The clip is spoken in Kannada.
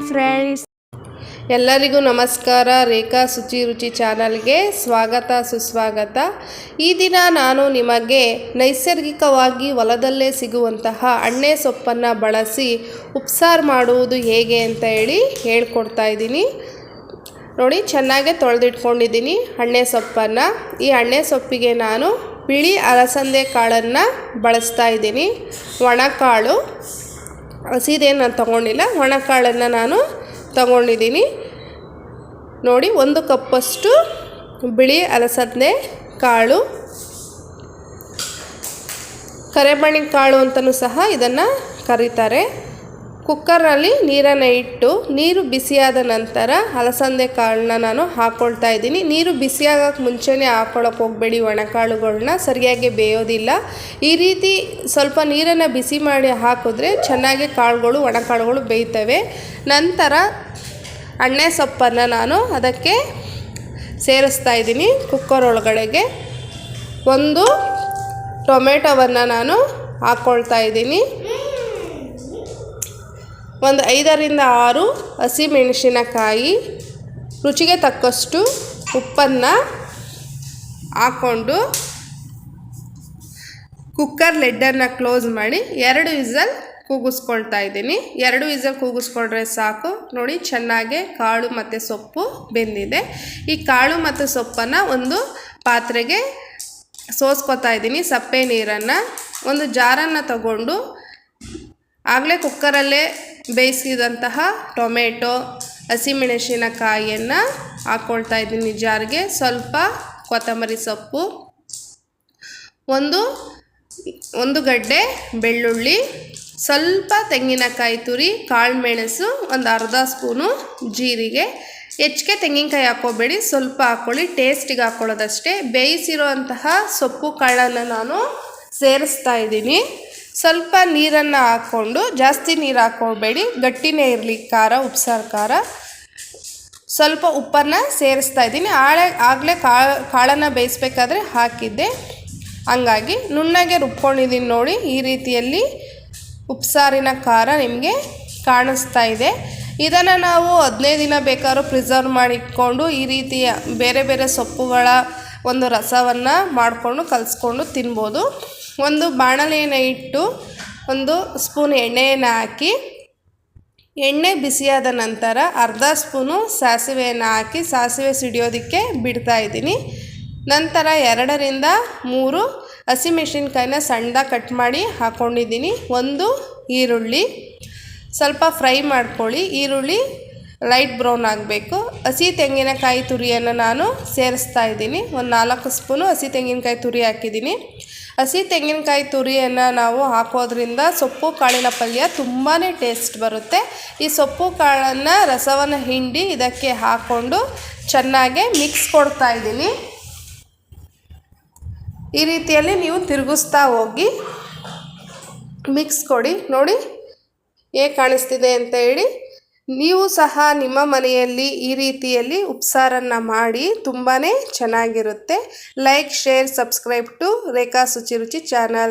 ಫ್ರೆಂಡ್ಸ್, ಎಲ್ಲರಿಗೂ ನಮಸ್ಕಾರ. ರೇಖಾ ಶುಚಿ ರುಚಿ ಚಾನಲ್ಗೆ ಸ್ವಾಗತ ಸುಸ್ವಾಗತ. ಈ ದಿನ ನಾನು ನಿಮಗೆ ನೈಸರ್ಗಿಕವಾಗಿ ಹೊಲದಲ್ಲೇ ಸಿಗುವಂತಹ ಅಣ್ಣೆ ಸೊಪ್ಪನ್ನು ಬಳಸಿ ಉಪ್ಸಾರು ಮಾಡುವುದು ಹೇಗೆ ಅಂತ ಹೇಳ್ಕೊಡ್ತಾ ಇದ್ದೀನಿ. ನೋಡಿ, ಚೆನ್ನಾಗಿ ತೊಳೆದಿಟ್ಕೊಂಡಿದ್ದೀನಿ ಅಣ್ಣೆ ಸೊಪ್ಪನ್ನು. ಈ ಅಣ್ಣೆ ಸೊಪ್ಪಿಗೆ ನಾನು ಬಿಳಿ ಅಲಸಂದೆ ಕಾಳನ್ನು ಬಳಸ್ತಾ ಇದ್ದೀನಿ. ಒಣಕಾಳು, ಹಸಿದೇನು ನಾನು ತೊಗೊಂಡಿಲ್ಲ, ಒಣಕಾಳನ್ನು ನಾನು ತಗೊಂಡಿದ್ದೀನಿ. ನೋಡಿ, 1 ಕಪ್ಪಷ್ಟು ಬಿಳಿ ಅಲಸಂದೆ ಕಾಳು, ಕರೆಮಣಿ ಕಾಳು ಅಂತಲೂ ಸಹ ಇದನ್ನು ಕರೀತಾರೆ. ಕುಕ್ಕರಲ್ಲಿ ನೀರನ್ನು ಇಟ್ಟು ನೀರು ಬಿಸಿಯಾದ ನಂತರ ಅಲಸಂದೆ ಕಾಳನ್ನ ನಾನು ಹಾಕ್ಕೊಳ್ತಾ ಇದ್ದೀನಿ. ನೀರು ಬಿಸಿಯಾಗಕ್ಕೆ ಮುಂಚೆನೇ ಹಾಕ್ಕೊಳ್ಳೋಕೆ ಹೋಗಬೇಡಿ, ಒಣಕಾಳುಗಳನ್ನ ಸರಿಯಾಗಿ ಬೇಯೋದಿಲ್ಲ. ಈ ರೀತಿ ಸ್ವಲ್ಪ ನೀರನ್ನು ಬಿಸಿ ಮಾಡಿ ಹಾಕಿದ್ರೆ ಚೆನ್ನಾಗಿ ಕಾಳುಗಳು, ಒಣಕಾಳುಗಳು ಬೇಯ್ತವೆ. ನಂತರ ಅಣ್ಣೆ ಸೊಪ್ಪನ್ನು ನಾನು ಅದಕ್ಕೆ ಸೇರಿಸ್ತಾ ಇದ್ದೀನಿ. ಕುಕ್ಕರ್ ಒಳಗಡೆಗೆ 1 ಟೊಮೆಟೊವನ್ನು ನಾನು ಹಾಕ್ಕೊಳ್ತಾ ಇದ್ದೀನಿ. 5 ರಿಂದ 6 ಹಸಿಮೆಣಸಿನಕಾಯಿ, ರುಚಿಗೆ ತಕ್ಕಷ್ಟು ಉಪ್ಪನ್ನು ಹಾಕ್ಕೊಂಡು ಕುಕ್ಕರ್ ಲಿಡ್ಡನ್ನು ಕ್ಲೋಸ್ ಮಾಡಿ 2 ವಿಸಲ್ ಕೂಗಿಸ್ಕೊಳ್ತಾ ಇದ್ದೀನಿ. 2 ವಿಸಲ್ ಕೂಗಿಸ್ಕೊಂಡ್ರೆ ಸಾಕು. ನೋಡಿ, ಚೆನ್ನಾಗಿ ಕಾಳು ಮತ್ತು ಸೊಪ್ಪು ಬೆಂದಿದೆ. ಈ ಕಾಳು ಮತ್ತು ಸೊಪ್ಪನ್ನು ಒಂದು ಪಾತ್ರೆಗೆ ಸೋಸ್ಕೊತಾ ಇದ್ದೀನಿ. ಸಪ್ಪೆ ನೀರನ್ನು ಒಂದು ಜಾರನ್ನು ತಗೊಂಡು ಆಗಲೇ ಕುಕ್ಕರಲ್ಲೇ ಬೇಯಿಸಿದಂತಹ ಟೊಮೆಟೊ, ಹಸಿಮೆಣಸಿನಕಾಯಿಯನ್ನು ಹಾಕ್ಕೊಳ್ತಾ ಇದ್ದೀನಿ ಜಾರಿಗೆ. ಸ್ವಲ್ಪ ಕೊತ್ತಂಬರಿ ಸೊಪ್ಪು, ಒಂದು ಗಡ್ಡೆ ಬೆಳ್ಳುಳ್ಳಿ, ಸ್ವಲ್ಪ ತೆಂಗಿನಕಾಯಿ ತುರಿ, ಕಾಳುಮೆಣಸು, ಒಂದು ಅರ್ಧ ಸ್ಪೂನು ಜೀರಿಗೆ. ಹೆಚ್ಚಿಗೆ ತೆಂಗಿನಕಾಯಿ ಹಾಕ್ಕೋಬೇಡಿ, ಸ್ವಲ್ಪ ಹಾಕ್ಕೊಳ್ಳಿ, ಟೇಸ್ಟಿಗೆ ಹಾಕ್ಕೊಳ್ಳೋದಷ್ಟೇ. ಬೇಯಿಸಿರುವಂತಹ ಸೊಪ್ಪು ಕಾಳನ್ನು ನಾನು ಸೇರಿಸ್ತಾ ಇದ್ದೀನಿ. ಸ್ವಲ್ಪ ನೀರನ್ನು ಹಾಕ್ಕೊಂಡು, ಜಾಸ್ತಿ ನೀರು ಹಾಕ್ಕೊಳ್ಬೇಡಿ, ಗಟ್ಟಿನೇ ಇರಲಿ ಖಾರ, ಉಪ್ಸಾರು ಖಾರ. ಸ್ವಲ್ಪ ಉಪ್ಪನ್ನು ಸೇರಿಸ್ತಾ ಇದ್ದೀನಿ. ಆಗಲೇ ಕಾಳನ್ನು ಬೇಯಿಸ್ಬೇಕಾದ್ರೆ ಹಾಕಿದ್ದೆ, ಹಂಗಾಗಿ ನುಣ್ಣಗೆ ರುಬ್ಕೊಂಡಿದ್ದೀನಿ. ನೋಡಿ, ಈ ರೀತಿಯಲ್ಲಿ ಉಪ್ಸಾರಿನ ಖಾರ ನಿಮಗೆ ಕಾಣಿಸ್ತಾ ಇದೆ. ಇದನ್ನು ನಾವು 15 ದಿನ ಬೇಕಾದ್ರೂ ಪ್ರಿಸರ್ವ್ ಮಾಡಿ ಇಟ್ಕೊಂಡು ಈ ರೀತಿಯ ಬೇರೆ ಬೇರೆ ಸೊಪ್ಪುಗಳ ಒಂದು ರಸವನ್ನು ಮಾಡಿಕೊಂಡು ಕಲಿಸ್ಕೊಂಡು ತಿನ್ಬೋದು. ಒಂದು ಬಾಣಲೆಯನ್ನು ಇಟ್ಟು 1 ಸ್ಪೂನ್ ಎಣ್ಣೆಯನ್ನು ಹಾಕಿ, ಎಣ್ಣೆ ಬಿಸಿಯಾದ ನಂತರ ಅರ್ಧ ಸ್ಪೂನು ಸಾಸಿವೆಯನ್ನು ಹಾಕಿ ಸಾಸಿವೆ ಸಿಡಿಯೋದಕ್ಕೆ ಬಿಡ್ತಾ ಇದ್ದೀನಿ. ನಂತರ 2 ರಿಂದ 3 ಹಸಿಮೆಣಸಿನ್ಕಾಯಿನ ಸಣ್ಣದಾಗಿ ಕಟ್ ಮಾಡಿ ಹಾಕ್ಕೊಂಡಿದ್ದೀನಿ. 1 ಈರುಳ್ಳಿ, ಸ್ವಲ್ಪ ಫ್ರೈ ಮಾಡ್ಕೊಳ್ಳಿ. ಈರುಳ್ಳಿ ಲೈಟ್ ಬ್ರೌನ್ ಆಗಬೇಕು. ಹಸಿ ತೆಂಗಿನಕಾಯಿ ತುರಿಯನ್ನು ನಾನು ಸೇರಿಸ್ತಾ ಇದ್ದೀನಿ. 4 ಸ್ಪೂನು ಹಸಿ ತೆಂಗಿನಕಾಯಿ ತುರಿ ಹಾಕಿದ್ದೀನಿ. ಹಸಿ ತೆಂಗಿನಕಾಯಿ ತುರಿಯನ್ನು ನಾವು ಹಾಕೋದ್ರಿಂದ ಸೊಪ್ಪು ಕಾಳಿನ ಪಲ್ಯ ತುಂಬಾ ಟೇಸ್ಟ್ ಬರುತ್ತೆ. ಈ ಸೊಪ್ಪು ಕಾಳನ್ನು ರಸವನ್ನು ಹಿಂಡಿ ಇದಕ್ಕೆ ಹಾಕ್ಕೊಂಡು ಚೆನ್ನಾಗಿ ಮಿಕ್ಸ್ ಕೊಡ್ತಾ ಇದ್ದೀನಿ. ಈ ರೀತಿಯಲ್ಲಿ ನೀವು ತಿರುಗಿಸ್ತಾ ಹೋಗಿ ಮಿಕ್ಸ್ ಕೊಡಿ. ನೋಡಿ ಹೇಗೆ ಕಾಣಿಸ್ತಿದೆ ಅಂತ ನೀವು ಸಹ ನಿಮ್ಮ ಮನೆಯಲ್ಲಿ ಈ ರೀತಿಯಲ್ಲಿ ಉಪ್ಸಾರನ್ನು ಮಾಡಿ, ತುಂಬಾ ಚೆನ್ನಾಗಿರುತ್ತೆ. ಲೈಕ್, ಶೇರ್, ಸಬ್ಸ್ಕ್ರೈಬ್ ಟು ರೇಖಾ ಶುಚಿ ರುಚಿ ಚಾನಲ್.